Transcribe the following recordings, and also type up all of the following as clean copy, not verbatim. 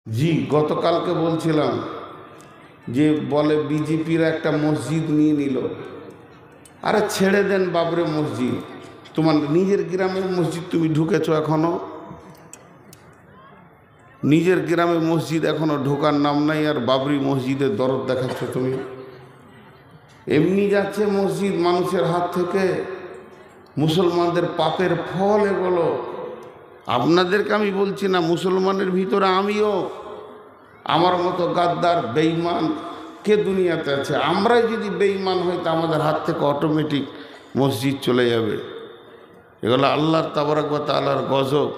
জি গতকালকে বলছিলাম যে বলে বিজেপির একটা মসজিদ নিয়ে নিল। আরে ছেড়ে দেন বাবরে মসজিদ, তোমার নিজের গ্রামের মসজিদ তুমি ঢুকেছো এখনো? নিজের গ্রামে মসজিদ এখনো ঢোকার নাম নাই, আর বাবরি মসজিদের দরদ দেখাচ্ছ তুমি। এমনি যাচ্ছে মসজিদ মানুষের হাত থেকে, মুসলমানদের পাপের ফল এগুলো। আপনাদেরকে আমি বলছি না, মুসলমানের ভিতরে আমিও, আমার মতো গাদ্দার বেঈমান কে দুনিয়াতে আছে? আমরাই যদি বেঈমান হই তা আমাদের হাত থেকে অটোমেটিক মসজিদ চলে যাবে। এগুলো আল্লাহর তাবারাক ওয়া তাআলার গজব।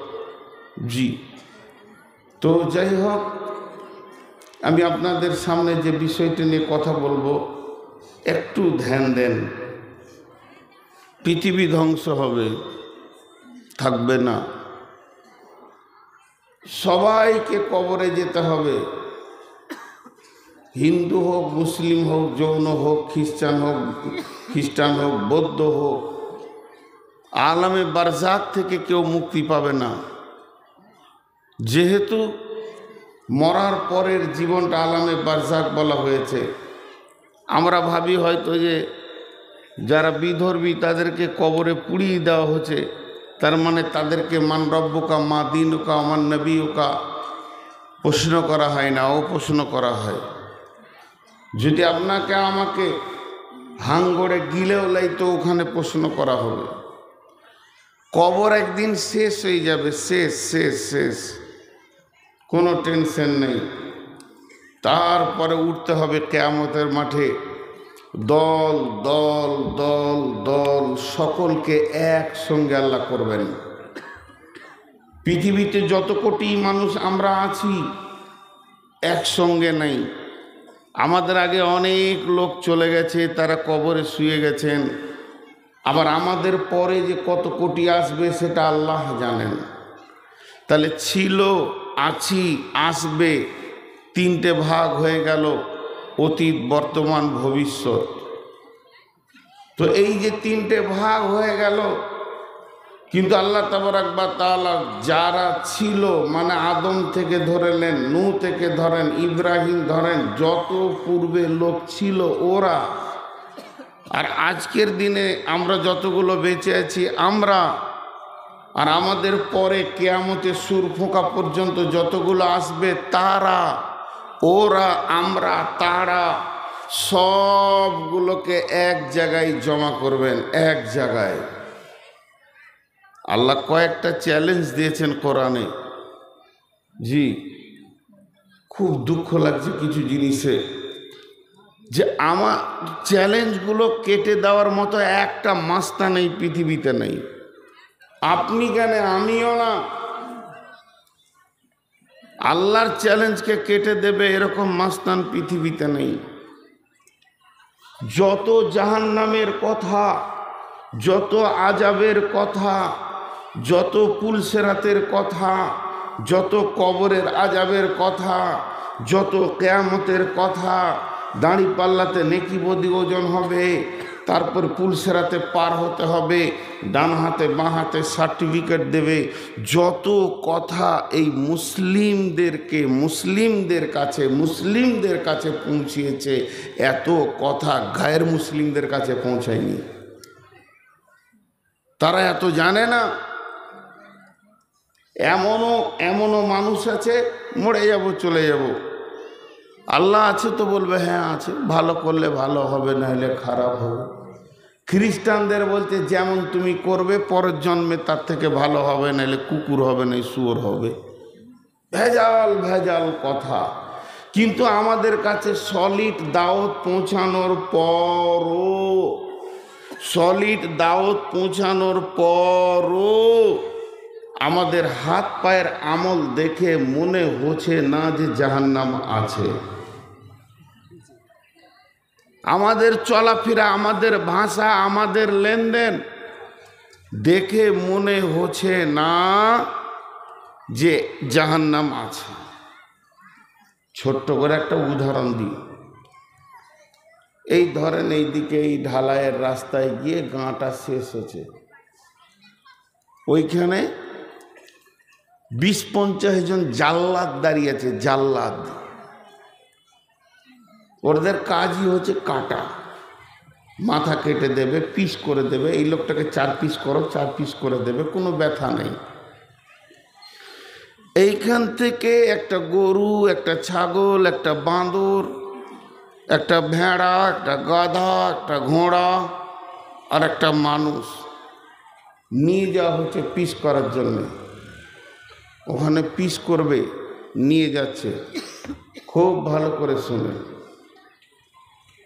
জি, তো যাই হোক, আমি আপনাদের সামনে যে বিষয়টি নিয়ে কথা বলবো একটু ধ্যান দেন। পৃথিবী ধ্বংস হবে, থাকবে না। সবাইকে কবরে যেতে হবে, হিন্দু হোক, মুসলিম হোক, জৈন হোক, খ্রিস্টান হোক, বৌদ্ধ হোক, আলামে বারজাক থেকে কেউ মুক্তি পাবে না। যেহেতু মরার পরের জীবনটা আলামে বারজাক বলা হয়েছে, আমরা ভাবি হয়তো যে যারা বিধর্মী তাদেরকে কবরে পুড়িয়ে দেওয়া হচ্ছে, তার মানে তাদেরকে মান রব্বুকা মা দীনুকা মান নবীকা প্রশ্ন করা হয় না, অপ্রশ্ন করা হয়। যদি আপনাকে আমাকে হাঙ্গড়ে গিলেও লাইতো ওখানে প্রশ্ন করা হবে। কবর একদিন শেষ হয়ে যাবে, শেষ শেষ শেষ, কোনো টেনশন নেই। তারপরে উঠতে হবে কিয়ামতের মাঠে, দল দল দল দল, সকলকে একসঙ্গে আল্লাহ করবেন। পৃথিবীতে যত কোটি মানুষ আমরা আছি একসঙ্গে নাই। আমাদের আগে অনেক লোক চলে গেছে, তারা কবরে শুয়ে গেছেন। আবার আমাদের পরে যে কত কোটি আসবে সেটা আল্লাহ জানেন। তাহলে ছিল, আছি, আসবে, তিনটে ভাগ হয়ে গেল, অতীত, বর্তমান, ভবিষ্যৎ। তো এই যে তিনটে ভাগ হয়ে গেল, কিন্তু আল্লাহ তাবারাক ওয়া তাআলা যারা ছিল, মানে আদম থেকে ধরেলেন, নূহ থেকে ধরেন, ইব্রাহিম ধরেন, যত পূর্বে লোক ছিল ওরা, আর আজকের দিনে আমরা যতগুলো বেঁচে আছি আমরা, আর আমাদের পরে কিয়ামতে সুর ফোঁকা পর্যন্ত যতগুলো আসবে তারা, ওরা, আমরা, তারা সবগুলোকে এক জায়গায় জমা করবেন, এক জায়গায়। আল্লাহ কয়েকটা চ্যালেঞ্জ দিয়েছেন কোরআনে। জি, খুব দুঃখ লাগছে কিছু জিনিসে, যে আমার চ্যালেঞ্জগুলো কেটে দেওয়ার মতো একটা মাস্তা নেই পৃথিবীতে, নেই। আপনি কেন, আমিও না। আল্লাহর চ্যালেঞ্জকে কেটে দেবে এরকম মাস্তান পৃথিবীতে নেই। যত জাহান্নামের কথা, যত আজাবের কথা, যত পুলসেরাতের কথা, যত কবরের আজাবের কথা, যত কিয়ামতের কথা, দাঁড়িপাল্লাতে নেকি বদি ওজন হবে, তারপর পুলসেরাতে পার হতে হবে, ডান হাতে বাঁ হাতে সার্টিফিকেট দেবে, যত কথা এই মুসলিমদের কাছে পৌঁছিয়েছে, এত কথা গায়ের মুসলিমদের কাছে পৌঁছায়নি। তারা এত জানে না। এমনও মানুষ আছে, মরে যাব, চলে যাব, আল্লাহ আছে তো বলবে হ্যাঁ আছে, ভালো করলে ভালো হবে, না হলে খারাপ হবে। খ্রিস্টানদের বলতে যেমন তুমি করবে পরের জন্মে তার থেকে ভালো হবে, নাহলে কুকুর হবে, না শুয়োর হবে। ভেজাল ভেজাল কথা। কিন্তু আমাদের কাছে সলিড দাওয়াত পৌঁছানোর পরও আমাদের হাত পায়ের আমল দেখে মনে হচ্ছে না যে জাহান্নাম আছে। আমাদের চলাফেরা, আমাদের ভাষা, আমাদের লেনদেন দেখে মনে হচ্ছে না যে জাহান্নাম আছে। ছোট্ট করে একটা উদাহরণ দিই। এই ধরেন এইদিকে এই ঢালাইয়ের রাস্তায় গিয়ে গাঁটা শেষ হচ্ছে, ওইখানে 20-50 জন জাল্লাদ দাঁড়িয়ে আছে, জাল্লাদ। ওদের কাজই হচ্ছে কাটা, মাথা কেটে দেবে, পিস করে দেবে। এই লোকটাকে 4 পিস করো, 4 পিস করে দেবে, কোনো ব্যথা নেই। এইখান থেকে একটা গরু, একটা ছাগল, একটা বাঁদর, একটা ভেড়া, একটা গাধা, একটা ঘোড়া আর একটা মানুষ নিয়ে যাওয়া হচ্ছে পিস করার জন্য। ওখানে পিস করবে, নিয়ে যাচ্ছে। খুব ভালো করে শুনে।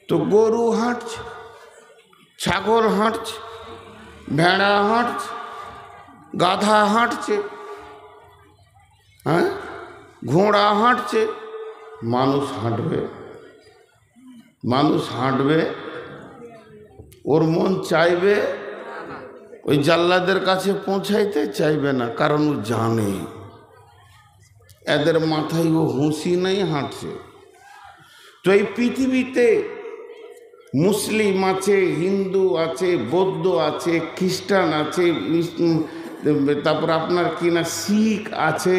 তো গরু হাঁটছে, ছাগল হাঁটছে, ভেড়া হাঁটছে, গাধা হাঁটছে, হ্যাঁ, ঘোড়া হাঁটছে, মানুষ হাঁটবে। মানুষ হাঁটবে, ওর মন চাইবে ওই জাল্লাদের কাছে পৌঁছাইতে, চাইবে না, কারণ ও জানে এদের মাথায় ও হুঁশি নেই, হাঁটছে। তো এই পৃথিবীতে মুসলিম আছে, হিন্দু আছে, বৌদ্ধ আছে, খ্রিস্টান আছে, তারপর আপনার কিনা শিখ আছে,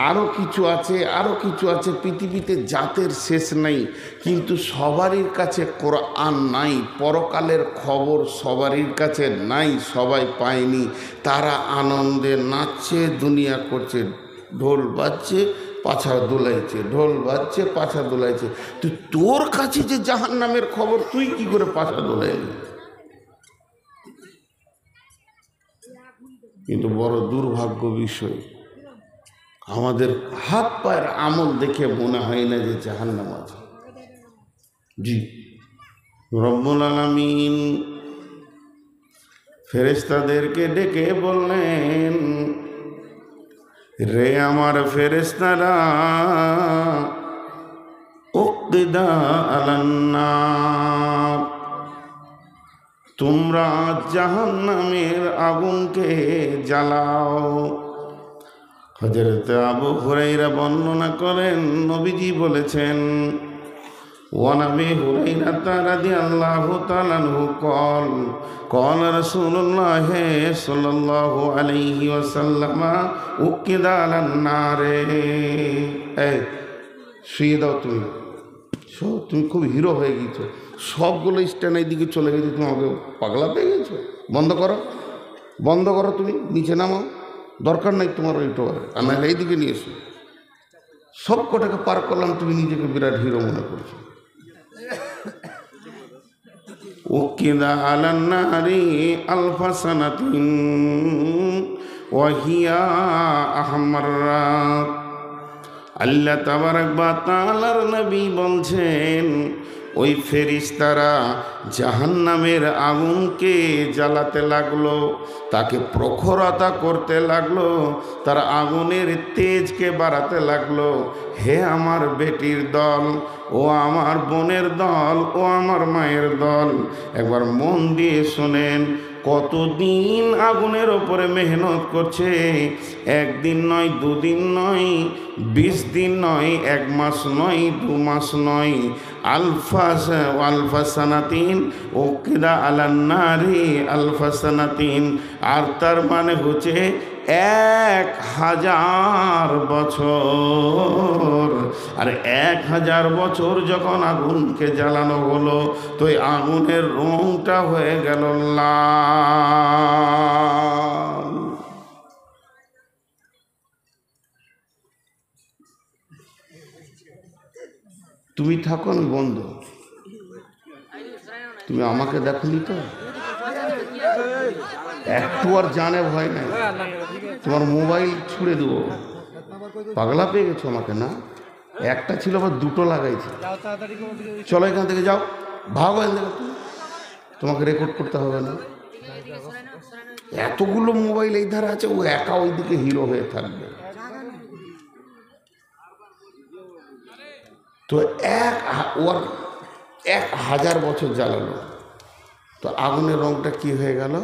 আরও কিছু আছে, আরও কিছু আছে। পৃথিবীতে জাতের শেষ নেই, কিন্তু সবারই কাছে কোরআন নাই। পরকালের খবর সবারই কাছে নাই, সবাই পায়নি। তারা আনন্দে নাচছে, দুনিয়া করছে, ঢোল বাজছে, পাছা দোলাইছে, ঢোল বাজছে, পাছা দোলাইছে। তুই তোর কাছে যে জাহান্নামের খবর, তুই কি করে পাছা দোলাইলি? কিন্তু বড় দুর্ভাগ্য বিষয়, আমাদের হাত পায়ের আমল দেখে মনে হয় না যে জাহান্নাম আছে। জি, রব্বুল আলামিন ফেরেশতাদেরকে ডেকে বললেন, রে আমার ফেরেশতারা, উকদা আলান্নার, তোমরা জাহান্নামের আগুনকে জ্বালাও। হযরত আবু হুরায়রা বর্ণনা করেন, নবীজি বলেছেন, ওয়ান আবি হুরায়রা রাদিয়াল্লাহু তাআলা আনহু قال قال رسول الله صلى الله عليه وسلم উকিদ আলান নারে। এই শুয়ে দাও, তুমি খুব হিরো হয়ে গেছো, সবগুলো স্ট্যান্ড দিকে চলে গেছে, তুমি আমাকে পাগলা পেয়ে গেছো। বন্ধ করো, বন্ধ করো, তুমি নিচে নামাও, দরকার নাই তোমার ওইটা, আর নাহলে এইদিকে নিয়ে এসো। সব কটাকে পার করলাম, তুমি নিজেকে বিরাট হিরো মনে করছো। উকিদা আলান নারি আলফা সানাতিন ওয়া হিয়া আহমাররাত। আল্লাহ তাবারাক ওয়া তাআলার নবী বলছেন, ওই ফেরেশতারা জাহান্নামের আগুনকে জ্বালাতে লাগলো, তাকে প্রখরতা করতে লাগলো, তারা আগুনের তেজকে বাড়াতে লাগলো। হে আমার বেটির দল, ও আমার বোনের দল, ও আমার মায়ের দল, একবার মন দিয়ে শোনেন, কতদিন আগুনের ওপরে মেহনত করছে। একদিন নয়, দুদিন নয়, 20 দিন নয়, 1 মাস নয়, 2 মাস নয়, আলফা সানাতিন উকিদা আলান নারি আলফা সানাতিন। আর তার মানে হচ্ছে 1000 বছর। আর 1000 বছর যখন আগুনকে জ্বালানো হলো, তো এই আগুনের রংটা হয়ে গেল লাল। তুমি থাকো, আমি বন্ধ, তুমি আমাকে দেখনি তো, একটু আর জানে ভয় নাই, তোমার মোবাইল ছুঁড়ে দেবো। পাগলা পেয়ে গেছো আমাকে না? একটা ছিল, আবার 2টো লাগাইছি। চলো এখান থেকে যাও, ভাগো এখান থেকে, তোমাকে রেকর্ড করতে হবে না। এতগুলো মোবাইল এই ধারে আছে, ও একা ওইদিকে হিরো হয়ে থাকবে। তো 1000 বছর জ্বালালো, তো আগুনের রংটা কি হয়ে গেল?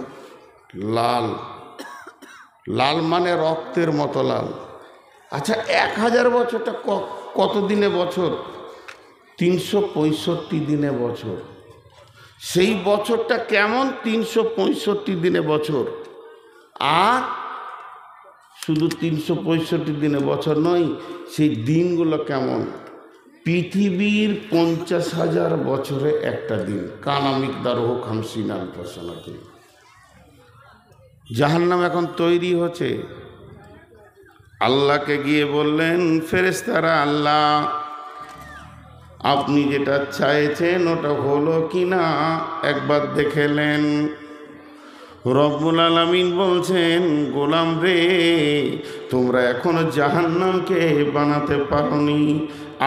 লাল। লাল মানে রক্তের মতো লাল। আচ্ছা, 1000 বছরটা কত দিনে বছর? 365 দিনে বছর। সেই বছরটা কেমন? 365 দিনে বছর। আর শুধু 365 দিনে বছর নয়, সেই দিনগুলো কেমন? পৃথিবীর 50,000 বছরে একটা দিন। কানামিক দারোহ খামসিন আলফা সানাতে। জাহান্নাম এখন তৈরি হচ্ছে। আল্লাহকে গিয়ে বললেন, ফেরেশতারা, আল্লাহ আপনি যেটা চাইছেন ওটা হলো কিনা একবার দেখেলেন। রব্বুল আলামিন বলছেন, গোলাম রে, তোমরা এখনো জাহান্নামকে বানাতে পারোনি,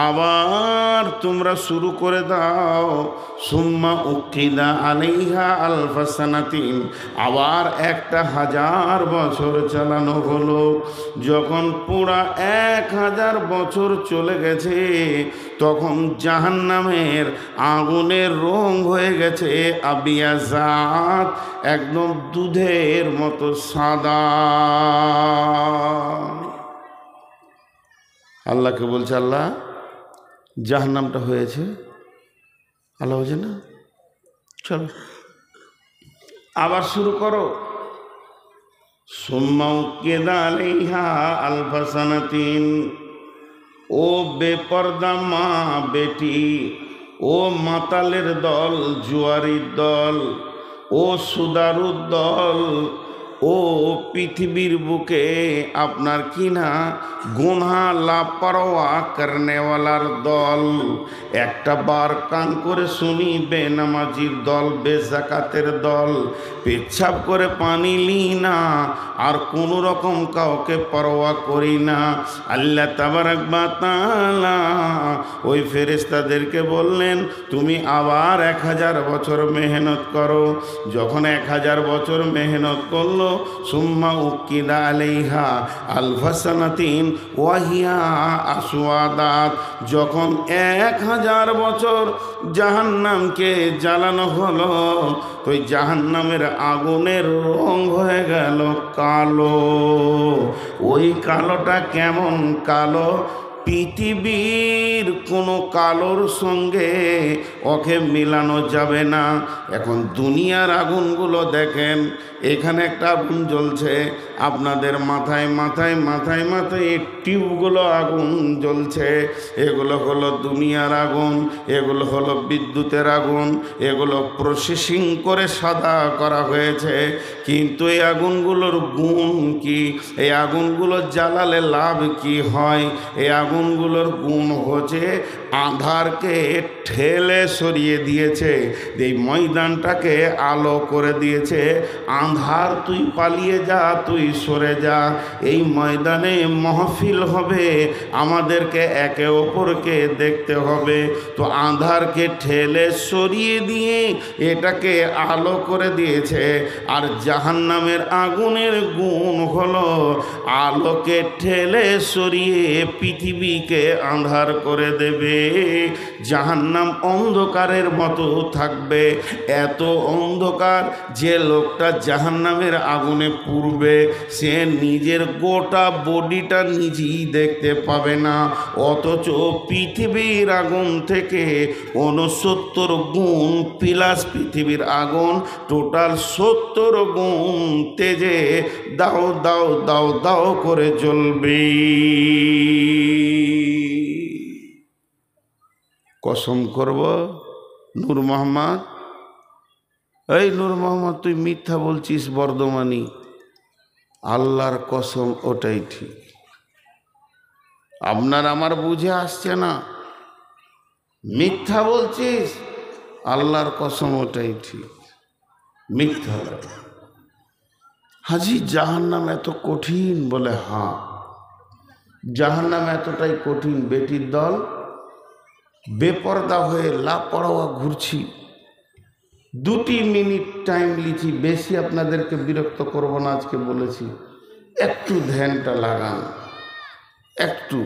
আবার তোমরা শুরু করে দাও। সুম্মা উকিদা আলাইহা আলফা সানাতিন, আবার 1000 বছর চালানো হলো। যখন পুরা 1000 বছর চলে গেছে, তখন জাহান্নামের আগুনের রং হয়ে গেছে আবিয়াজাত, একদম দুধের মতো সাদা। আল্লাহকে বলছে, আল্লাহ জাহান্নামটা হয়েছে। আল্লাহ বলছে, না, চলো আবার শুরু করো। সুম্মা উকিদা আলাইহা আলফা সানাতিন। ও বেপর্দা মা বেটি, ও মাতালের দল, জুয়ারির দল, ও সুদারুর দল, ও পৃথিবীর বুকে আপনার কিনা গুনাহ লাপরওয়া করনেওয়ালার দল, একটা বার কান করে শুনি, বেনামাজির দল, বেজাকাতের দল, পেচ্ছাপ করে পানি লি না, আর কোনো রকম কাউকে পরোয়া করি না। আল্লাহ তাবারাক ওয়া তাআলা ওই ফেরেশতাদেরকে বললেন, তুমি আবার 1000 বছর মেহনত করো। যখন 1000 বছর মেহনত করলো, সুম্মা উকিদা আলাইহা আলফা সানাতিন ওয়াহিয়া আসওয়াদাত, যখন 1000 বছর জাহান্নামকে জ্বালানো হলো, তো ওই জাহান্নামের আগুনের রং হয়ে গেল কালো। ওই কালোটা কেমন কালো? পৃথিবীর কোনো কালোর সঙ্গে ওকে মিলানো যাবে না। এখন দুনিয়ার আগুনগুলো দেখেন, এখানে একটা আগুন জ্বলছে, আপনাদের মাথায় মাথায় মাথায় মাথায় এই টিউবগুলো আগুন জ্বলছে। এগুলো হলো দুনিয়ার আগুন, এগুলো হলো বিদ্যুতের আগুন, এগুলো প্রসেসিং করে সাদা করা হয়েছে। কিন্তু এই আগুনগুলোর গুণ কি? এই আগুনগুলো জ্বালালে লাভ কি হয়? এই আগুনগুলোর গুণ হচ্ছে আঁধারকে ঠেলে সরিয়ে দিয়েছে, এই ময়দানটাকে আলো করে দিয়েছে। আঁধার তুই পালিয়ে যা, তুই সরে যা, এই ময়দানে মাহফিল হবে, আমাদেরকে একে অপরকে দেখতে হবে। তো আঁধারকে ঠেলে সরিয়ে দিয়ে এটাকে আলো করে দিয়েছে। আর জাহান্নামের আগুনের গুণ হলো আলোকে ঠেলে সরিয়ে পৃথিবীকে আঁধার করে দেবে। জাহান্নাম অন্ধকারের মতো থাকবে, এত অন্ধকার যে লোকটা জাহান্নামের আগুনে পুড়বে সে নিজের গোটা বডিটা নিজেই দেখতে পাবে না। অথচ পৃথিবীর আগুন থেকে 69 গুণ প্লাস পৃথিবীর আগুন, টোটাল 70 গুণ তেজে দাও দাও দাও দাও করে জ্বলবে। কসম করব নূর মোহাম্মদ, এই নূর মোহাম্মদ, তুই মিথ্যা বলছিস বর্ধমানি। আল্লাহর কসম ওটাই ঠিক। আপনার আমার বুঝে আসছে না, মিথ্যা বলছিস, আল্লাহর কসম ওটাই ঠিক, মিথ্যা। হাজি জাহান্নাম এত কঠিন? বলে হ্যাঁ, জাহান্নাম এতটাই কঠিন। বেটির দল বেপরদা হয়ে লাপরোয়া ঘুরছি। 2 মিনিট টাইম লিছি, বেশি আপনাদেরকে বিরক্ত করব না, আজকে বলেছি একটু ধ্যানটা লাগান একটু।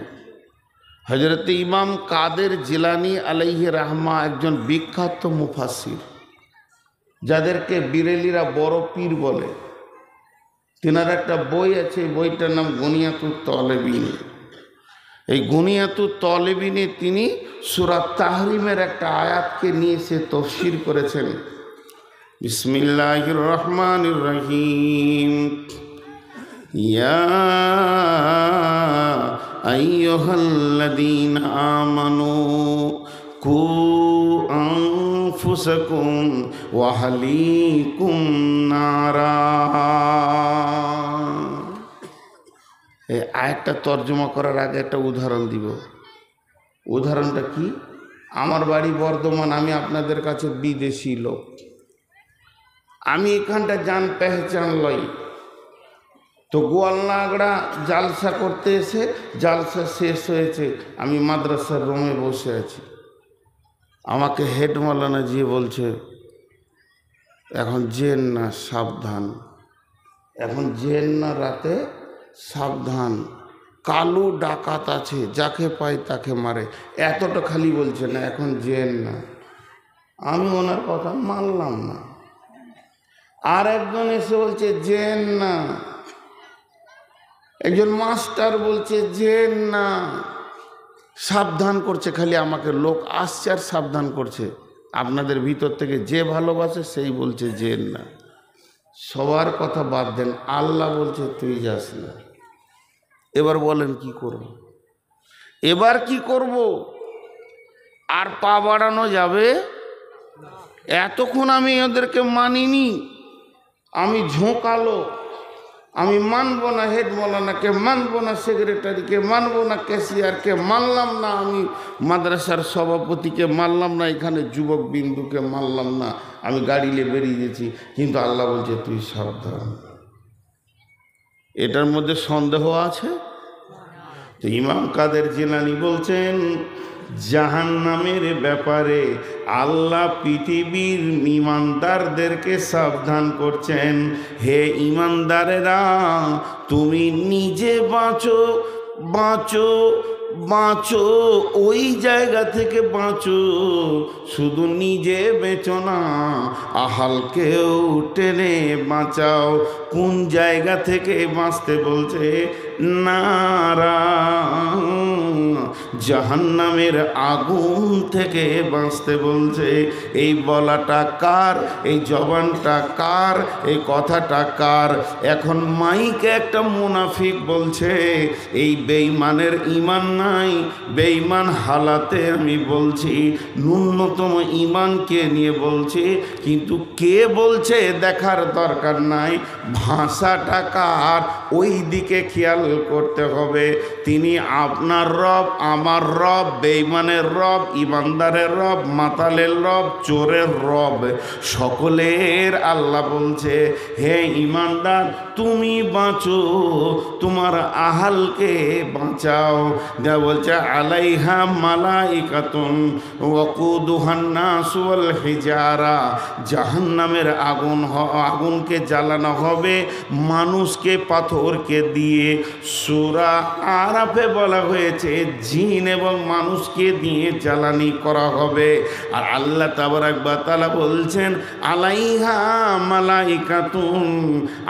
হযরত ইমাম কাদের জিলানী আলাইহি রাহমা একজন বিখ্যাত মুফাসসির, যাদেরকে বিরেলিরা বড় পীর বলে। তেনার একটা বই আছে, বইটার নাম গুনিয়াতুত তলেবিন। এই গুনিয়াতুত তলেবিনে তিনি সূরা তাহরিমের একটা আয়াতকে নিয়ে সে তাফসীর করেছেন। বিসমিল্লাহির রহমানির রহিম। ইয়া আইয়ুহাল্লাযীনা আমানু কু আনফুসাকুম ওয়া আহলিকুম নারা। এই আয়াতটা তর্জমা করার আগে একটা উদাহরণ দিব। উদাহরণটা কি? আমার বাড়ি বর্ধমান, আমি আপনাদের কাছে বিদেশি লোক, আমি এখানটা জান পেহচান লই, তো গোয়ালনাগড়া জালসা করতে এসে জালসা শেষ হয়েছে, আমি মাদ্রাসার রুমে বসে আছি, আমাকে হেড মাওলানা জিয়ে বলছে এখন জেন না, সাবধান, এখন জেন না, রাতে সাবধান, কালো ডাকাত আছে, যাকে পায় তাকে মারে, এতটা খালি বলছে না, এখন জেন না। আমি ওনার কথা মানলাম না। আর একজন এসে বলছে জেন না, একজন মাস্টার বলছে জেন না, সাবধান করছে খালি আমাকে, লোক আসছে আর সাবধান করছে। আপনাদের ভিতর থেকে যে ভালোবাসে সেই বলছে জেন না। সবার কথা বাদ দেন, আল্লাহ বলছে তুই যাস না। এবার বলেন কি করব? এবার কি করব? আর পা বাড়ানো যাবে? এতক্ষণ আমি ওদেরকে মানিনি, আমি ঝোঁকালো, আমি মানবো না হেড মৌলানাকে, মানবো না সেক্রেটারিকে, মানবো না ক্যাশিয়ারকে, মানলাম না আমি মাদ্রাসার সভাপতিকে, মানলাম না এখানে যুবক বিন্দুকে, মানলাম না, আমি গাড়ি নিয়ে বেরিয়ে গেছি। কিন্তু আল্লাহ বলছে তুই সাবধান। এটার মধ্যে সন্দেহ আছে? তো ইমাম কাদের জিলানী বলছেন জাহান্নামের ব্যাপারে আল্লাহ পৃথিবীর ইমানদারদেরকে সাবধান করছেন, হে ইমানদারেরা তুমি নিজে বাঁচো, বাঁচো, বাঁচো, ওই জায়গা থেকে বাঁচো, শুধু নিজে বেঁচো না, আহালকেও টেনে বাঁচাও। কোন জায়গা থেকে বাঁচতে বলছে? নারা, জাহান্নামের আগুন থেকে বাঁচতে বলছে। এই বলাটা কার? এই জবানটা কার? এই কথাটা কার? এখন মাইকে একটা মুনাফিক বলছে এই বেঈমানের ঈমান নাই, বেঈমান হালাতে আমি বলছি, ন্যূনতম ঈমানকে নিয়ে বলছি, কিন্তু কে বলছে দেখার দরকার নাই, ভাষাটা কার ওই দিকে খেয়াল করতে হবে। তিনি আপনার রব, আমার রব, বেঈমানের রব, ইমানদারের রব, মাতালের রব, চোরের রব, সকলের আল্লাহ বলছে হে ইমানদার তুমি বাঁচো, তোমার আহালকে বাঁচাও। যা বলছে আলাইহা মালাইকাতুন ওয়াকুদুহান নাস ওয়াল হিজারা, জাহান্নামের আগুনকে জ্বালানো হবে মানুষকে, পাথরকে দিয়ে। সূরা আরাফে বলা হয়েছে জিন এবং মানুষকে দিয়ে জ্বালানি করা হবে। আর আল্লাহ তাবারাক ওয়া তাআলা বলছেন আলাইহা মালাইকাতুন,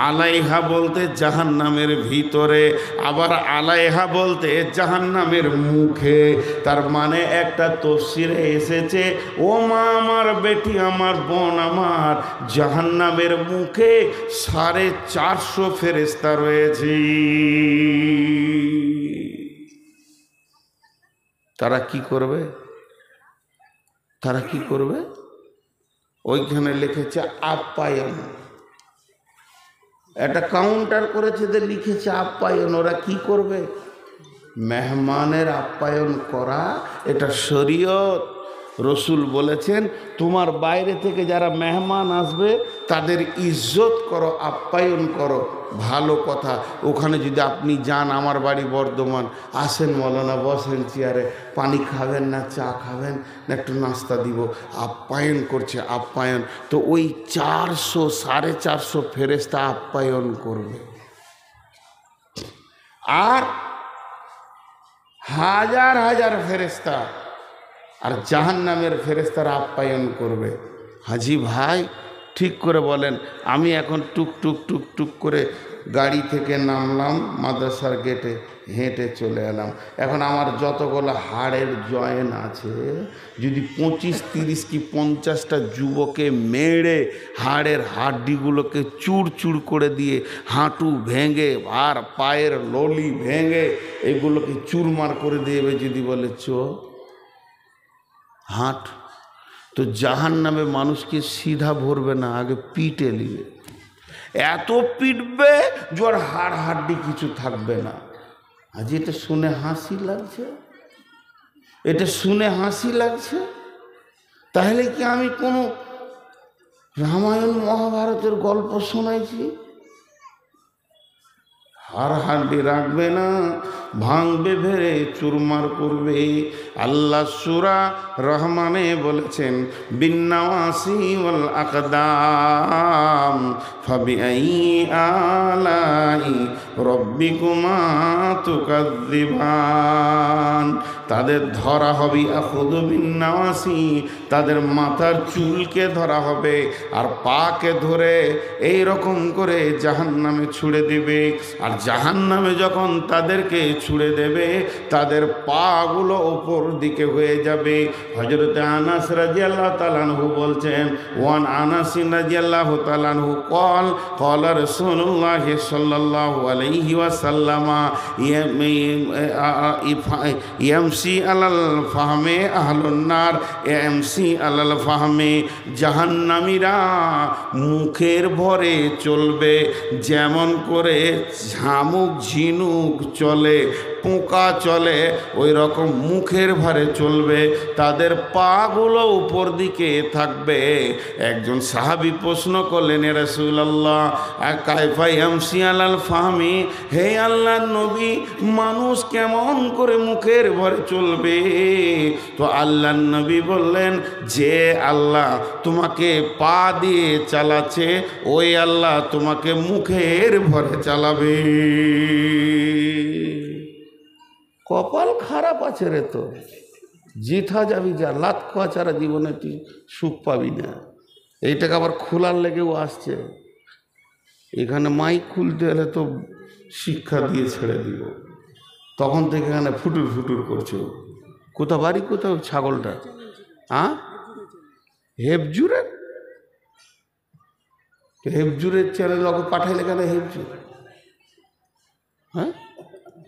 আলাইহা বলতে জাহান্নামের ভিতরে, আবার আলাইহা বলতে জাহান্নামের মুখে। তার মানে একটা তাফসীরে এসেছে ও মা আমার, বেটি আমার, বোন আমার, জাহান্নামের মুখে 450 ফেরেশতা রয়েছে। তারা কি করবে? তারা কি করবে? ওইখানে লিখেছে আপ্যায়ন, একটা কাউন্টার করেছে, লিখেছে আপ্যায়ন। ওরা কি করবে? মেহমানের আপ্যায়ন করা এটা শরীয়ত। রসুল বলেছেন তোমার বাইরে থেকে যারা মেহমান আসবে তাদের ইজ্জত করো, আপ্যায়ন করো। ভালো কথা। ওখানে যদি আপনি যান, আমার বাড়ি বর্ধমান, আসেন মৌলানা, বসেন চেয়ারে, পানি খাবেন না চা খাবেন না একটু নাস্তা দিব, আপ্যায়ন করছে, আপ্যায়ন। তো ওই 400-450 ফেরেশতা আপ্যায়ন করবে, আর হাজার হাজার ফেরেশতা আর জাহান্নামের ফেরেশতারা আপ্যায়ন করবে। হাজি ভাই ঠিক করে বলেন, আমি এখন টুক টুক টুক টুক করে গাড়ি থেকে নামলাম মাদ্রাসার গেটে, হেঁটে চলে এলাম। এখন আমার যতগুলো হাড়ের জয়েন আছে, যদি 25, 30 কি 50টা যুবকে মেরে হাড়ের হাড্ডিগুলোকে চূড় চূড় করে দিয়ে, হাঁটু ভেঙে আর পায়ের ললি ভেঙে এগুলোকে চুরমার করে দেবে, যদি বলে চো হাঁট, তো জাহান্নামে মানুষকে সিধা ভরবে না, আগে পিটে নিবে। এত পিটবে জোর হাড় হাড্ডি কিছু থাকবে না। আজ এটা শুনে হাসি লাগছে, এটা শুনে হাসি লাগছে। তাহলে কি আমি কোনো রামায়ণ মহাভারতের গল্প শোনাইছি? হাড় হাড্ডি রাখবে না, ভাঙবে, ভেড়ে চুরমার করবে। আল্লাহ সূরা রহমানে বলেছেন, বিন্নাওয়াসি ওয়াল আকদাম ফাবিআই আলাই রব্বিকুমা তুকাযযিবান। তাদের ধরা হবে, আখুযু বিন্নাওয়াসি, তাদের মাথার চুলকে ধরা হবে আর পাকে ধরে এই রকম করে জাহান্নামে ছুঁড়ে দেবে। আর জাহান্নামে যখন তাদেরকে ছুঁড়ে দেবে, তাদের পাগুলো উপর দিকে হয়ে যাবে। হযরত আনাস রাদিয়াল্লাহু তাআলা আনহু বলছেন, ওয়ান আনাস রাদিয়াল্লাহু তাআলা আনহু ক্বাল ক্বালা রাসূলুল্লাহ সাল্লাল্লাহু আলাইহি ওয়াসাল্লাম ইয়ামসি আলাল ফাহমে আহলুন নার ইয়ামসি আলাল ফাহমে। জাহান্নামীরা মুখের ভরে চলবে, যেমন করে ঝামুক ঝিনুক চলে, পোকা চলে, ওই রকম মুখের ভারে চলবে, তাদের পাগুলো উপর দিকে থাকবে। একজন সাহাবী প্রশ্ন করলেন, ইয়া রাসূলুল্লাহ কাইফা ইয়ামসি আলাল ফাহমি, হে আল্লাহর নবী, মানুষ কেমন করে মুখের ভরে চলবে? তো আল্লাহর নবী বললেন, যে আল্লাহ তোমাকে পা দিয়ে চালাচ্ছে, ওই আল্লাহ তোমাকে মুখের ভরে চালাবে। কপাল খারাপ আছে রে, তো জিথা যাবি, যা লাত খোয়া ছাড়া জীবনে তুই সুখ পাবি না। এইটাকে আবার খোলার লেগেও আসছে, এখানে মাইক খুলতে হলে তো শিক্ষা দিয়ে ছেড়ে দিব। তখন থেকে এখানে ফুটুর ফুটুর করছে। কোথা বাড়ি, কোথাও ছাগলটা? হেফজুরের হেফজুরের চ্যানেল ওকে পাঠাইলে কেন? হেফজুর, হ্যাঁ,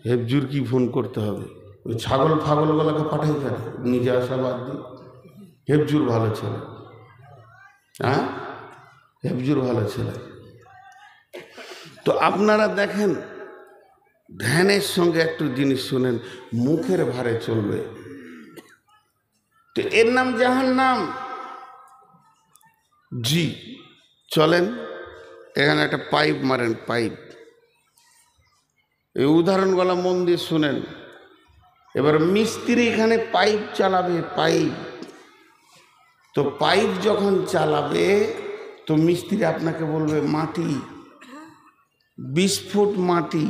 হেফজুর কি ফোন করতে হবে? ওই ছাগল ফাগলগুলোকে পাঠাই কেন? নিজে আসা বাদ দিই। হেফজুর ভালো ছেলে, হ্যাঁ, হেফজুর ভালো ছেলে। তো আপনারা দেখেন, ধ্যানের সঙ্গে একটু জিনিস শুনেন, মুখের ভারে চলবে, তো এর নাম জাহান্নাম। জি চলেন, এখানে একটা পাইপ মারেন, পাইপ, এই উদাহরণগুলো মন দিয়ে শুনেন। এবার মিস্ত্রি এখানে পাইপ চালাবে, পাইপ, তো পাইপ যখন চালাবে তো মিস্ত্রি আপনাকে বলবে মাটি 20 ফুট মাটি,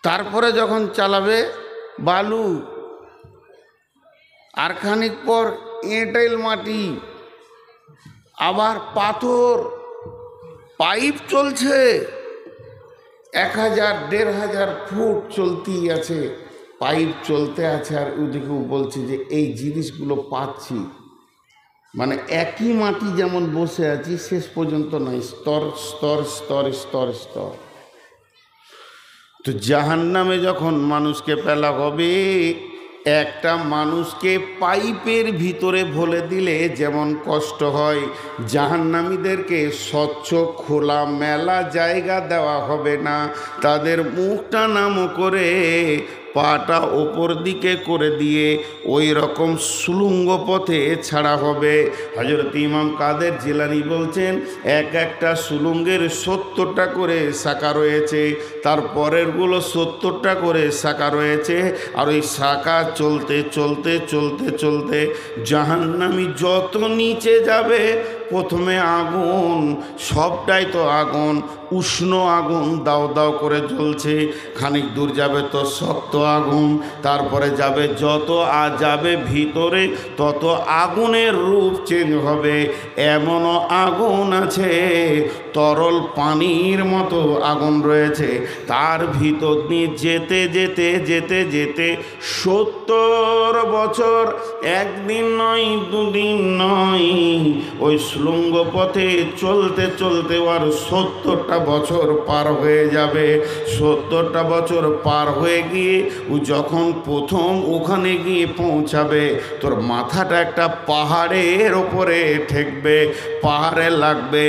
তারপরে যখন চালাবে বালু, আর খানিক পর এঁটেল মাটি, আবার পাথর। পাইপ চলছে 1000 1500 ফুট চলতেই আছে, পাইপ চলতে আছে। আর ওদিকেও বলছে যে এই জিনিসগুলো পাচ্ছি, মানে একই মাটি যেমন বসে আছি, শেষ পর্যন্ত নয়, স্তর স্তর স্তর স্তর স্তর। তো জাহান্নামে যখন মানুষকে ফেলা হবে, একটা মানুষকে পাইপের ভিতরে ভরে দিলে যেমন কষ্ট হয়, জাহান্নামীদেরকে স্বচ্ছ খোলা মেলা জায়গা দেওয়া হবে না, তাদের মুখটা নামো করে পাটা ওপর দিকে করে দিয়ে ওই রকম সুলুঙ্গ পথে ছাড়া হবে। হযরত ইমাম কাদের জিলানী বলছেন, একটা সুলুঙ্গের 70টা করে শাখা রয়েছে, তার পরেরগুলো 70টা করে শাখা রয়েছে। আর ওই শাখা চলতে চলতে চলতে চলতে জাহান্নামী যত নিচে যাবে প্রথমে আগুন, সবটাই তো আগুন, উষ্ণ আগুন দাও দাও করে জ্বলছে, খানিক দূর যাবে তো শক্ত আগুন, তারপরে যাবে যত যাবে ভিতরে তত আগুনের রূপ চেঞ্জ হবে। এমনও আগুন আছে তরল পানির মতো আগুন রয়েছে, তার ভিতর দিয়ে যেতে যেতে যেতে যেতে 70 বছর, একদিন নয় দুদিন নয়, ওই সুড়ঙ্গ পথে চলতে চলতে আর 70টা বছর পার হয়ে যাবে। 70টা বছর পার হয়ে গিয়ে ও যখন প্রথম ওখানে গিয়ে পৌঁছাবে, তোর মাথাটা একটা পাহাড়ের ওপরে ঠেকবে, পাহাড়ে লাগবে।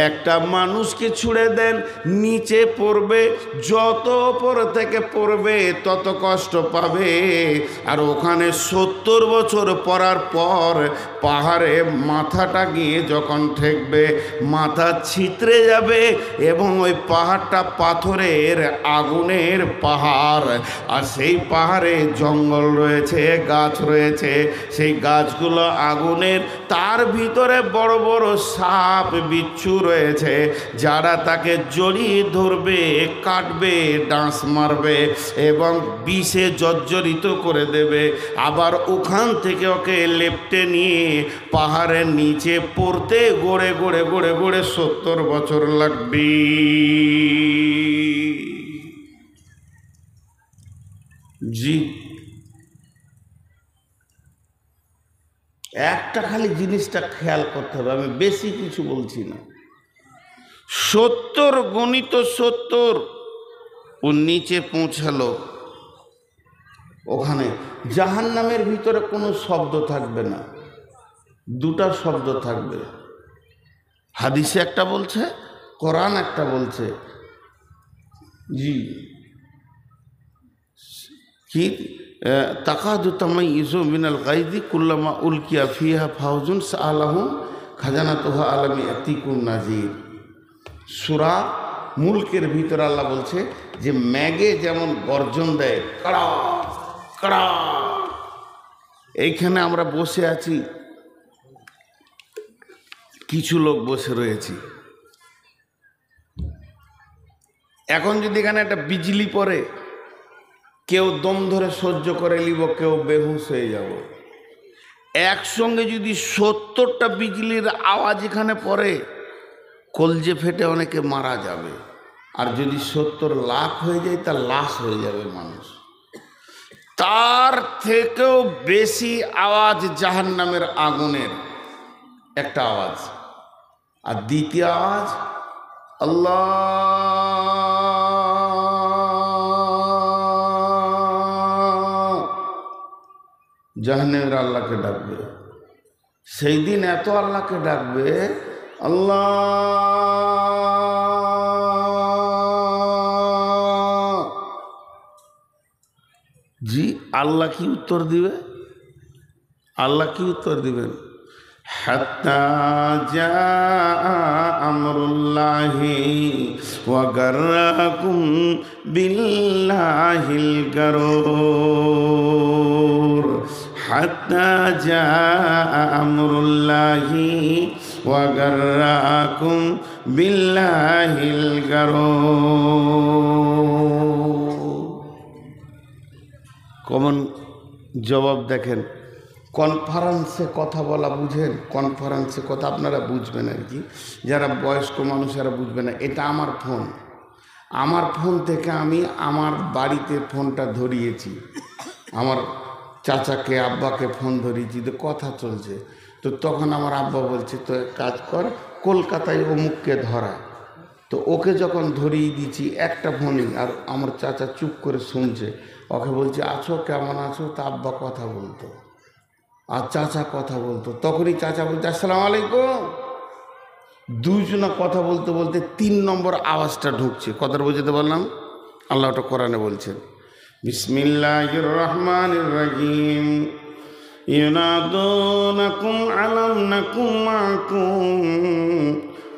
একটা মানুষকে ছুঁড়ে দেন, নিচে পড়বে, যত ওপর থেকে পড়বে তত কষ্ট পাবে। আর ওখানে 70 বছর পড়ার পর পাহাড়ে মাথাটা গিয়ে যখন ঠেকবে, মাথা ছিতরে যাবে এবং ওই পাহাড়টা পাথরের আগুনের পাহাড়। আর সেই পাহাড়ে জঙ্গল রয়েছে, গাছ রয়েছে, সেই গাছগুলো আগুনের, তার ভিতরে বড় বড় সাপ বিচ্ছু রয়েছে, যারা তাকে জড়িয়ে ধরবে, কাটবে, ডাঁস মারবে এবং বিষে জর্জরিত করে দেবে। আবার ওখান থেকে ওকে লেপ্টে নিয়ে পাহাড়ের নিচে পড়তে গড়ে গড়ে গড়ে গড়ে 70 বছর লাগবে। জি, একটা খালি জিনিসটা খেয়াল করতে হবে, আমি বেশি কিছু বলছি না। 70 গণিত 70, ও নিচে পৌঁছালো। ওখানে জাহান্নামের ভিতরে কোনো শব্দ থাকবে না, দুটা শব্দ থাকবে। হাদিসে একটা বলছে, কোরআন একটা বলছে। জি, কি তাকাদু তামাইয়ুজু মিনাল গায়জি কুল্লামা উলকিয়া ফিহা ফাউজুন সাআলাহুম খাজানাতুহা আলামি আতিকুন নাজির। সূরা মুলকের ভিতরে আল্লাহ বলছে যে ম্যাগে যেমন গর্জন দেয়, কাড়া কাড়া। এইখানে আমরা বসে আছি, কিছু লোক বসে রয়েছি। এখন যদি এখানে একটা বিজলি পড়ে, কেউ দম ধরে সহ্য করে নিব, কেউ বেহুশ হয়ে যাব। একসঙ্গে যদি 70টা বিজলির আওয়াজ এখানে পড়ে, কলজে ফেটে অনেকে মারা যাবে। আর যদি 70 লাখ হয়ে যায়, তা লাশ হয়ে যাবে মানুষ। তার থেকেও বেশি আওয়াজ জাহান্নামের আগুনের একটা আওয়াজ। আর দ্বিতীয় আওয়াজ আল্লাহ, জাহান্নামের আল্লাহকে ডাকবে। সেই দিন এত আল্লাহকে ডাকবে, আল্লাহ জি। আল্লাহ কি উত্তর দিবে? আল্লাহ কি উত্তর দিবেন? হাত্তা জাআ আমরুল্লাহি ওয়া গাররাকুম বিল্লাহিল গারুর। হাত্তা জাআ আমরুল্লাহি ওয়া গাররাকুম বিল্লাহিল গারুর। কমন জবাব দেখেন। কনফারেন্সে কথা বলা বুঝেন? কনফারেন্সে কথা আপনারা বুঝবেন আর কি, যারা বয়স্ক মানুষেরা বুঝবে না। এটা আমার ফোন, আমার ফোন থেকে আমি আমার বাড়িতে ফোনটা ধরিয়েছি, আমার চাচাকে আব্বাকে ফোন ধরিয়েছি, তো কথা চলছে। তো তখন আমার আব্বা বলছে, তো এক কাজ কর, কলকাতায় অমুককে ধরা। তো ওকে যখন ধরিয়ে দিয়েছি একটা ফোনই, আর আমার চাচা চুপ করে শুনছে। ওকে বলছে, আছো, কেমন আছো? তা আব্বা কথা বলতো আর চাচা কথা বলতো। তখনই চাচা বলছে, আসসালামু আলাইকুম। দুইজনা কথা বলতে বলতে 3 নম্বর আওয়াজটা ঢুকছে। কথাটা বুঝতে পারলাম? আল্লাহ ওটা কোরআনে বলছেন, বিসমিল্লাহির রহমানির রহিম, ইউনাদুনাকুম আলাম নাকুম মাকুম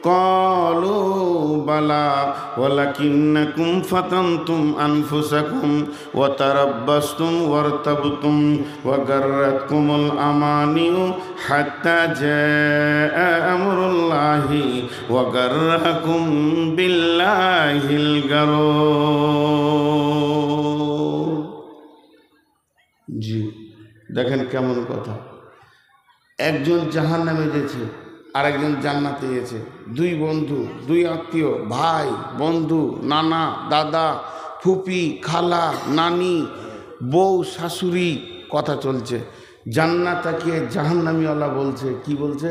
قالوا بلى ولكنكم فتنتم أنفسكم وتربصتم وارتبتم وغرتكم الأماني حتى جاء أمر الله وغركم بالله الغرور জি দেখেন কেমন কথা একজন জাহান্নামে গেছে আরেকজন জান্নাতে গেছে দুই বন্ধু দুই আত্মীয় ভাই বন্ধু নানা দাদা ফুপি খালা নানি বউ শাশুড়ি কথা চলছে জান্নাতকে জাহান্নামীওয়ালা বলছে কি বলছে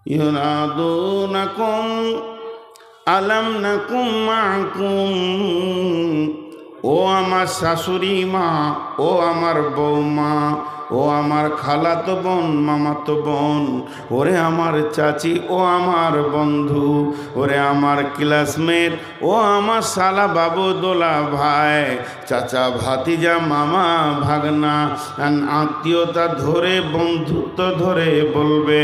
ইউনাদুনাকুম আলাম নাকুম মাকুম ও আমার শাশুড়ি মা ও আমার বৌমা ও আমার খালাতো বোন মামাতো বোন ওরে আমার চাচি ও আমার বন্ধু ওরে আমার ক্লাসমেট ও আমার শালা বাবু দোলা ভাই চাচা ভাতিজা মামা ভাগনা আত্মীয়তা ধরে বন্ধুত্ব ধরে বলবে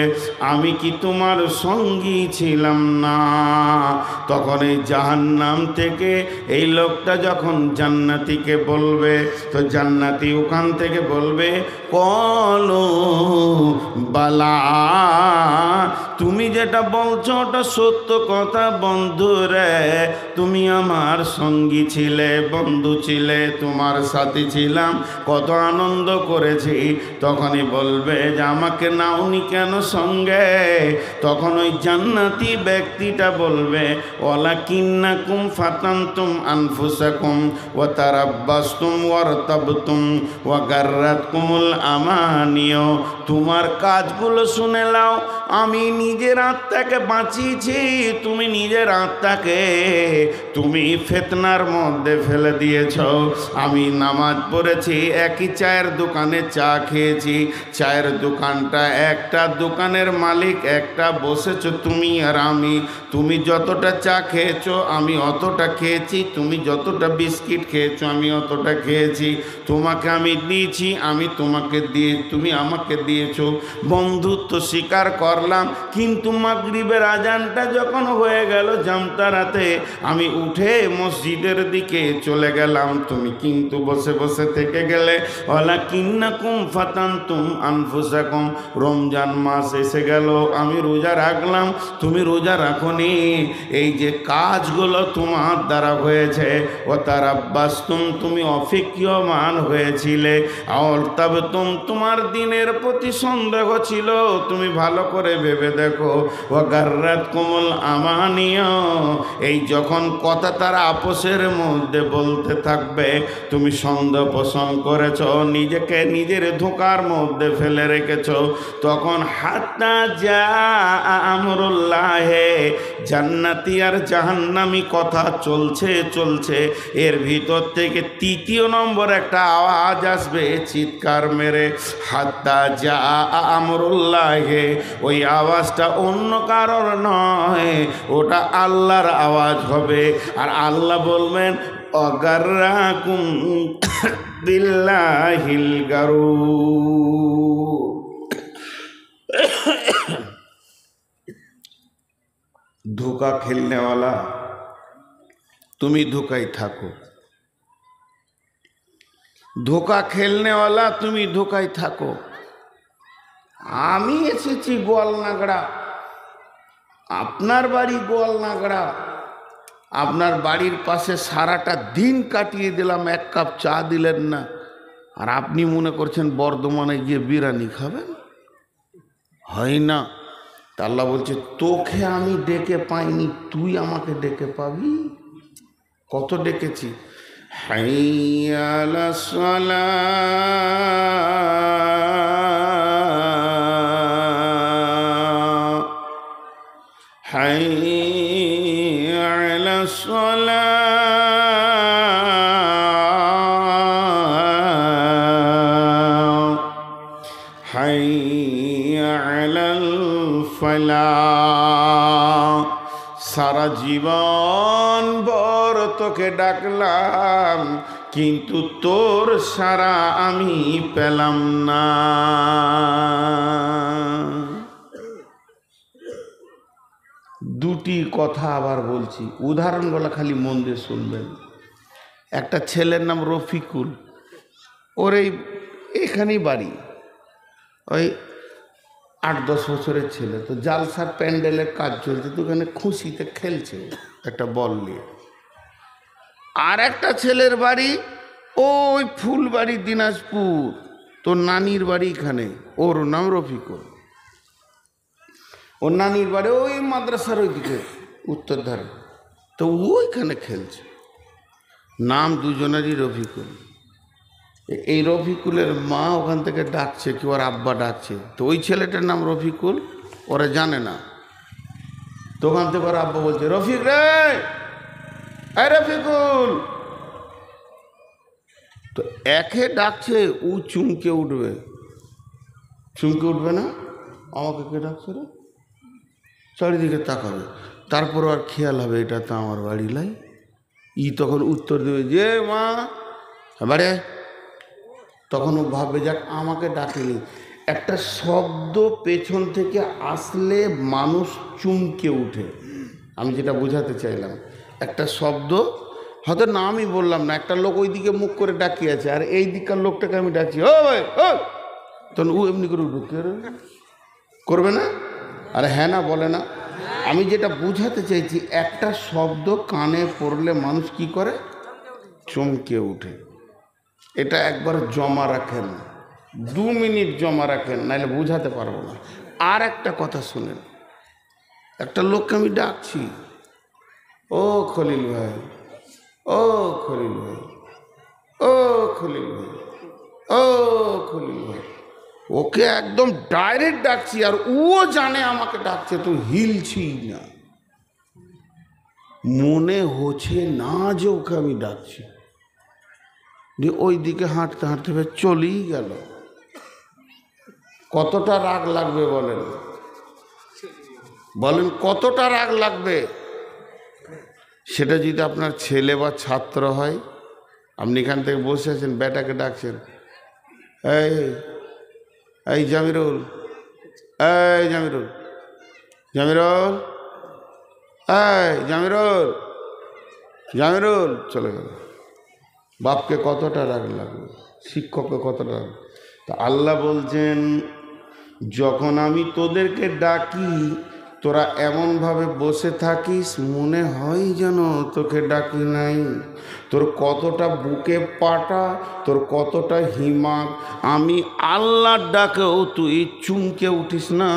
আমি কি তোমার সঙ্গী ছিলাম না তখন এই জাহান্নাম থেকে এই লোকটা যখন জান্নাতীকে বলবে তো জান্নাতী ওখান থেকে বলবে কলো বালা তুমি যেটা বলছো ওটা সত্য কথা বন্ধু রে তুমি আমার সঙ্গী ছিলে বন্ধু ছিলে তোমার সাথী ছিলাম কত আনন্দ করেছি তখনই বলবে যে আমাকে নাওনি কেন সঙ্গে তখন ওই জান্নাতি ব্যক্তিটা বলবে ওয়ালাকিন্নাকুম ফাতানতুম আনফুসাকুম ওয়া তারাব্বাসতুম ওয়ারতাবতুম ওয়া গাররাতকুমুল আমানিয় তোমার কাজগুলো শুনে নাও আমি নিজের আত্মাকে বাঁচিয়েছি তুমি নিজের আত্মাকে তুমি ফিতনার মধ্যে ফেলে দিয়েছ আমি নামাজ পড়েছি একই চায়ের দোকানে চা খেয়েছি চায়ের দোকানটা একটা দোকানের মালিক একটা বসেছো তুমি আর আমি তুমি যতটা চা খেয়েছো আমি অতটা খেয়েছি তুমি যতটা বিস্কিট খেয়েছো আমি অতটা খেয়েছি তোমাকে আমি দিয়েছি আমি তোমাকে দিয়ে তুমি আমাকে দিয়েছো বন্ধুত্ব স্বীকার করলাম কিন্তু মাগরিবের আজানটা যখন হয়ে গেল জামতারাতে আমি উঠে মসজিদের দিকে চলে গেলাম তুমি কিন্তু বসে বসে থেকে গেলে ওয়ালাকিন্নাকুম ফাতানতুম আনফুসাকুম রমজান মাস এসে গেল আমি রোজা রাখলাম তুমি রোজা রাখোনি এই যে কাজগুলো তোমার দ্বারা হয়েছে ও তারাব্বাসতুম তুমি অপেক্ষমান হয়েছিলে ওয়ারতাবতুম তোমার দিনের প্রতি সন্দেহ ছিল তুমি ভালো করে ভেবে দেখো ওয়া গাররাতকুমুল আমানিয়া এই যখন কথা তারা আপোষের মধ্যে বলতে থাকবে তুমি সন্দেহ পোষণ করেছ নিজেকে নিজের ধোঁকার মধ্যে ফেলে রেখেছ তখন হাত্তা যা আমরুল্লাহে জান্নাতি আর জাহান্নামী কথা চলছে চলছে এর ভিতর থেকে তৃতীয় নম্বর একটা আওয়াজ আসবে চিৎকার মেরে হাত্তা যা আমরুল্লাহে ওই আওয়াজটা অন্য কারোর নয় ওটা আল্লাহর আওয়াজ হবে আর আল্লাহ বলবেন অগাররাকুম বিল্লাহিল গারুর ধোকা খেলনেওয়ালা তুমি ধোকায় থাকো ধোকা খেলনেওয়ালা তুমি ধোকায় থাকো আমি এসেছি গোয়ালনাগড়া আপনার বাড়ি গোয়ালনাগড়া আপনার বাড়ির পাশে সারাটা দিন কাটিয়ে দিলাম এক কাপ চা দিলেন না আর আপনি মনে করছেন বর্ধমানে গিয়ে বিরিয়ানি খাবেন হয় না তা আল্লাহ বলছে তোকে আমি ডেকে পাইনি তুই আমাকে ডেকে পাবি কত ডেকেছি হাইয়া আলাস সালাহ হাইয়া আলাস সালাহ হাইয়া আলাল ফালাহ সারা জীবন ভর তোকে ডাকলাম কিন্তু তোর সারা আমি পেলাম না দুটি কথা আবার বলছি, উদাহরণগুলো খালি মন দিয়ে শুনবেন। একটা ছেলের নাম রফিকুল, ওর এখানেই বাড়ি, ওই 8-10 বছরের ছেলে। তো জালসার প্যান্ডেলের কাজ চলছে, তো ওখানে খুশিতে খেলছে একটা বল নিয়ে। আর একটা ছেলের বাড়ি ওই ফুলবাড়ি দিনাজপুর, তোর নানির বাড়ি এখানে, ওর নাম রফিকুল। ওর নানির বাড়ি ওই মাদ্রাসার ওইদিকে উত্তর ধারে, তো ওইখানে খেলছে। নাম দুজনেরই রফিকুল। এই রফিকুলের মা ওখান থেকে ডাকছে, কি ওর আব্বা ডাকছে, তো ওই ছেলেটার নাম রফিকুল, ওরা জানে না। তো ওখান থেকে ওর আব্বা বলছে, রফিক রে, এই রফিকুল। তো একে ডাকছে, ও চুমকে উঠবে, চুমকে উঠবে না, আমাকে কে ডাকছে রে, চারিদিকে তাকাবে, তারপর আর খেয়াল হবে এটা তো আমার বাড়ি লাই। তখন উত্তর দেবে, যে মা বাড়ি। তখন ও ভাববে যাক আমাকে ডাকেনি। একটা শব্দ পেছন থেকে আসলে মানুষ চুমকে উঠে। আমি যেটা বোঝাতে চাইলাম, একটা শব্দ হয়তো না আমি বললাম না, একটা লোক ওই দিকে মুখ করে ডাকিয়ে আছে, আর এই দিককার লোকটাকে আমি ডাকছি, ও ভাই ও, তখন ও এমনি করে উঠবে, করবে না? আরে হ্যাঁ না বলে না। আমি যেটা বোঝাতে চাইছি, একটা শব্দ কানে পড়লে মানুষ কি করে, চমকে উঠে। এটা একবার জমা রাখেন, 2 মিনিট জমা রাখেন, নাহলে বোঝাতে পারবো না। আর একটা কথা শুনেন, একটা লোককে আমি ডাকছি, ও খলিল ভাই, ও খলিল ভাই, ও খলিল ভাই, ও খলিল ভাই। ওকে একদম ডাইরেক্ট ডাকছি, আর ও জানে আমাকে ডাকছে, তো হিলছি না, মনে হচ্ছে না যে ওকে আমি ডাকছি। যে ওই দিকে হাঁটতে হাঁটতে চলেই গেল। কতটা রাগ লাগবে বলেন, বলেন কতটা রাগ লাগবে? সেটা যদি আপনার ছেলে বা ছাত্র হয়, আপনি এখান থেকে বসে আছেন, বেটাকে ডাকছেন, এই এই জামিরুল, এই জামিরুল, জামিরুল, এই জামিরুল, জামিরুল, চলে গেল। বাপকে কতটা রাগ লাগবে, শিক্ষককে কতটা রাগ। তা আল্লাহ বলছেন, যখন আমি তোদেরকে ডাকি তোরা এমনভাবে বসে থাকিস মনে হয় যেন তোকে ডাকি নাই। তোর কতটা বুকে পাটা, তোর কতটা হিমাক, আমি আল্লাহর ডাকেও তুই চুমকে উঠিস না।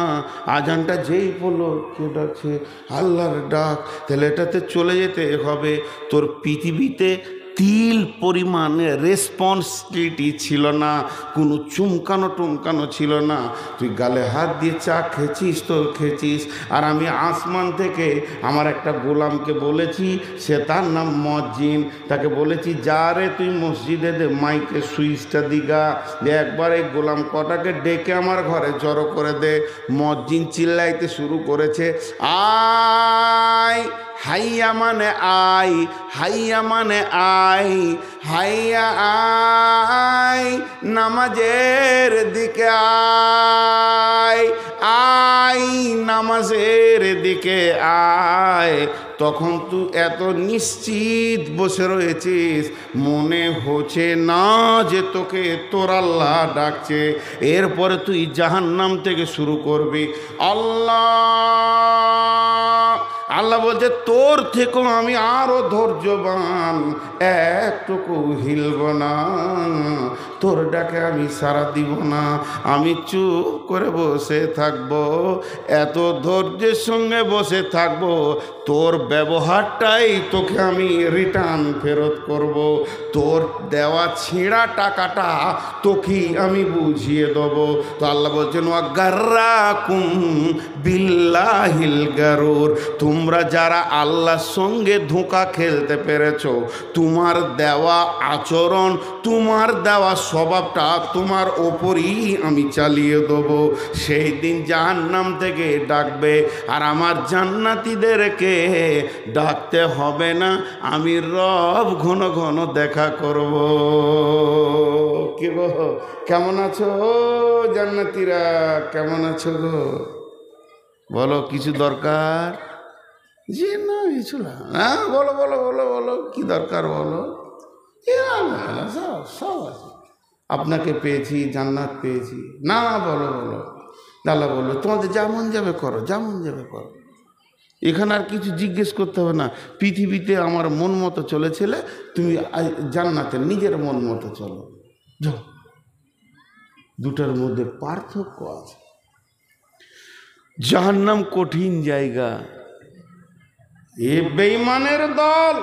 আজানটা যেই বললো, কে ডাকছে, আল্লাহর ডাক, তাহলে এটাতে চলে যেতে হবে। তোর পৃথিবীতে তিল পরিমাণে রেসপন্সিবিলিটি ছিল না, কোনো চুমকানো টুমকানো ছিল না। তুই গালে হাত দিয়ে চা খেয়েছিস তো খেয়েছিস। আর আমি আসমান থেকে আমার একটা গোলামকে বলেছি, সে তার নাম মজ্জিন, তাকে বলেছি যা রে তুই মসজিদে দে মাইকে সুইচটা দিগা, যে একবার এই গোলাম কটাকে ডেকে আমার ঘরে জড়ো করে দে। মজ্জিন চিল্লাইতে শুরু করেছে, আয় হাইয়া মানে আয়, হাইয়া মানে আয়, হাইয়া আয় নামাজের দিকে আয়, আয় নামাজের দিকে আয়। তখন তুই এত নিশ্চিত বসে রয়েছিস, মনে হচ্ছে না যে তোকে তোর আল্লাহ ডাকছে। এরপরে তুই জাহান্নাম থেকে শুরু করবি, আল্লাহ বলছে তোর থেকেও আমি আরো ধৈর্যবান, একটুকু হিলব না, তোর ডাকে আমি সাড়া দিব না, আমি চুপ করে বসে থাকবো, এত ধৈর্যের সঙ্গে বসে থাকবো, তোর ব্যবহারটাই তোকে আমি রিটার্ন ফেরত করব, তোর দেওয়া ছেঁড়া টাকাটা তোকেই আমি বুঝিয়ে দেবো। তো আল্লাহ বলছেন, ওয়াগাররাকুম বিল্লাহিল গারুর, তোমরা যারা আল্লাহর সঙ্গে ধোঁকা খেলতে পেরেছো, তোমার দেওয়া আচরণ, তোমার দেওয়া স্বভাবটা তোমার ওপরই আমি চালিয়ে দেবো। সেই দিন জাহান্নাম থেকে ডাকবে, আর আমার জান্নাতীদেরকে ডাকতে হবে না, আমি রব ঘন ঘন দেখা করব। কি গো, কেমন আছো জান্নাতীরা, কেমন আছো গো? বলো, কিছু দরকার? যে না কিছু না, হ্যাঁ বলো বলো বলো বলো কি দরকার বলো। সব সব আছে, আপনাকে পেয়েছি, জান্নাত পেয়েছি। না না বলো বলো। আল্লাহ বললো তোমাদের যেমন যাবে করো, যেমন যাবে করো, এখানে আর কিছু জিজ্ঞেস করতে হবে না। পৃথিবীতে আমার মন মতো চলেছিলে, তুমি জান্নাতে নিজের মন মতো চলো। যাও, দুটার মধ্যে পার্থক্য আছে। জাহান্নাম কঠিন জায়গা। এ বেঈমানের দল,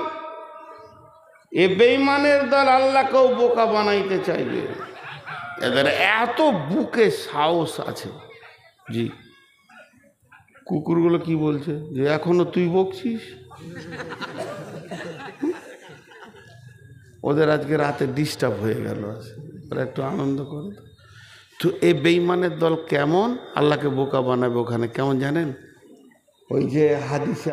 এ বেঈমানের দল আল্লাহকেও বোকা বানাইতে চাইবে। এদের এত বুকে সাহস আছে। জি, কুকুরগুলো কি বলছে যে এখনো তুই বকছিস। ওদের আজকে রাতে ডিস্টার্ব হয়ে গেল, ওরা একটু আনন্দ করে। তো এই বেঈমানের দল কেমন আল্লাহকে বোকা বানাবে ওখানে, কেমন জানেন? ওই যে হাদিসে